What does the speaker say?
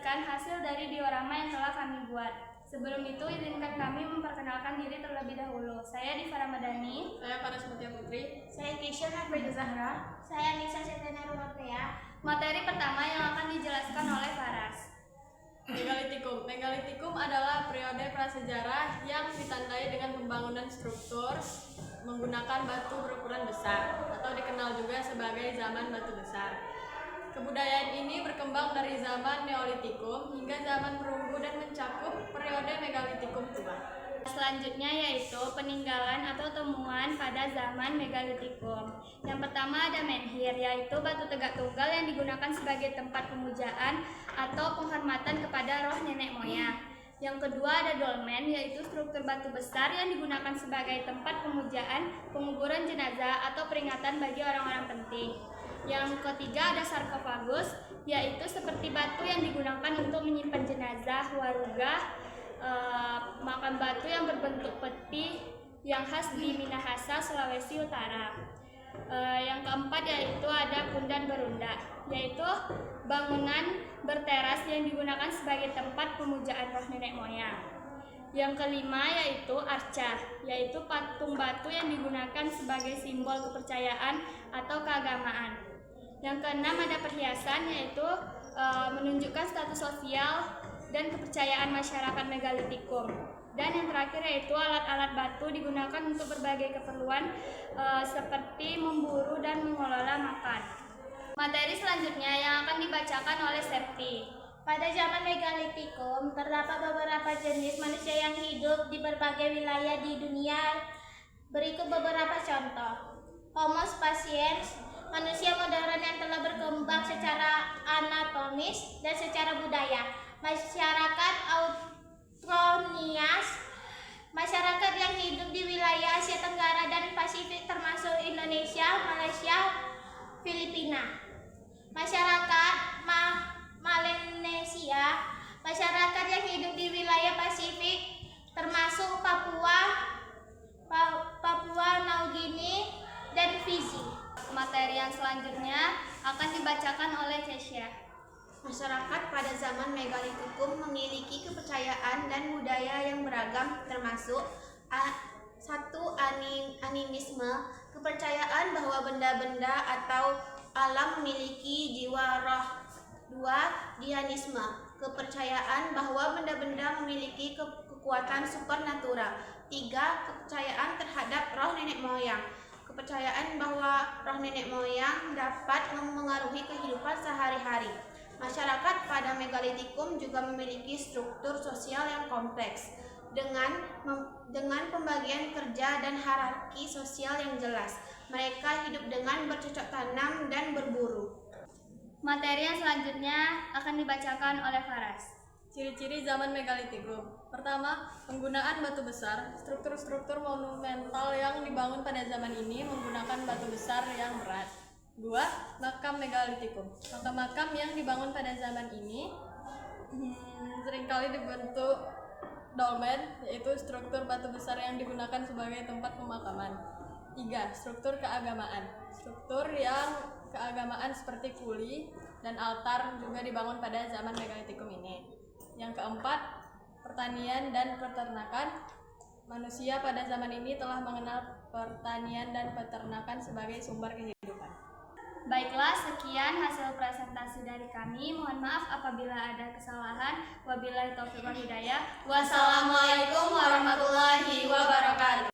mempresentasikan hasil dari diorama yang telah kami buat. Sebelum itu, izinkan kami memperkenalkan diri terlebih dahulu. Saya Diva Ramadhani. Saya Paras Mutia Putri. Saya Keisha Narbeda Zahra. Saya Nisa Setena Rumatea. Materi pertama yang akan dijelaskan oleh Faras. Megalitikum. Megalitikum adalah periode prasejarah yang ditandai dengan pembangunan struktur menggunakan batu berukuran besar atau dikenal juga sebagai zaman batu besar. Kebudayaan ini berkembang dari zaman Neolitikum hingga zaman perunggu dan mencakup periode Megalitikum tua. Selanjutnya yaitu peninggalan atau temuan pada zaman Megalitikum. Yang pertama ada menhir, yaitu batu tegak tunggal yang digunakan sebagai tempat pemujaan atau penghormatan kepada roh nenek moyang. Yang kedua ada dolmen, yaitu struktur batu besar yang digunakan sebagai tempat pemujaan, penguburan jenazah atau peringatan bagi orang-orang penting. Yang ketiga ada sarkofagus, yaitu seperti batu yang digunakan untuk menyimpan jenazah, warugah, makam batu yang berbentuk peti yang khas di Minahasa, Sulawesi Utara. Yang keempat yaitu ada pundan berunda, yaitu bangunan berteras yang digunakan sebagai tempat pemujaan roh nenek moyang. Yang kelima yaitu arca, yaitu patung batu yang digunakan sebagai simbol kepercayaan atau keagamaan. Yang keenam ada perhiasan, yaitu menunjukkan status sosial dan kepercayaan masyarakat Megalitikum. Dan yang terakhir yaitu alat-alat batu digunakan untuk berbagai keperluan seperti memburu dan mengelola makan. Materi selanjutnya yang akan dibacakan oleh Septi. Pada zaman Megalitikum, terdapat beberapa jenis manusia yang hidup di berbagai wilayah di dunia. Berikut beberapa contoh. Homo sapiens, manusia modern yang telah berkembang secara anatomis dan secara budaya. Masyarakat Austronias, masyarakat yang hidup di wilayah Asia Tenggara dan Pasifik termasuk Indonesia, Malaysia, Filipina. Masyarakat Melanesia, masyarakat yang hidup di wilayah Pasifik termasuk Papua Nugini dan Fiji. Materi yang selanjutnya akan dibacakan oleh Keisha. Masyarakat pada zaman Megalitikum memiliki kepercayaan dan budaya yang beragam, termasuk satu animisme, kepercayaan bahwa benda-benda atau alam memiliki jiwa roh. Dua, dianisme, kepercayaan bahwa benda-benda memiliki kekuatan supernatural. Tiga, kepercayaan terhadap roh nenek moyang, kepercayaan bahwa roh nenek moyang dapat memengaruhi kehidupan sehari-hari. Masyarakat pada Megalitikum juga memiliki struktur sosial yang kompleks dengan pembagian kerja dan hierarki sosial yang jelas. Mereka hidup dengan bercocok tanam dan berburu. Materi yang selanjutnya akan dibacakan oleh Faras. Ciri-ciri zaman Megalitikum. Pertama, penggunaan batu besar. Struktur-struktur monumental yang dibangun pada zaman ini menggunakan batu besar yang berat. Dua, makam Megalitikum. Makam-makam yang dibangun pada zaman ini seringkali dibentuk dolmen, yaitu struktur batu besar yang digunakan sebagai tempat pemakaman. Tiga, struktur keagamaan. Struktur yang keagamaan seperti kuli dan altar juga dibangun pada zaman Megalitikum ini. Yang keempat, pertanian dan peternakan. Manusia pada zaman ini telah mengenal pertanian dan peternakan sebagai sumber kehidupan. Baiklah, sekian hasil presentasi dari kami. Mohon maaf apabila ada kesalahan. Wabillahi taufiq wal hidayah. Wassalamualaikum warahmatullahi wabarakatuh.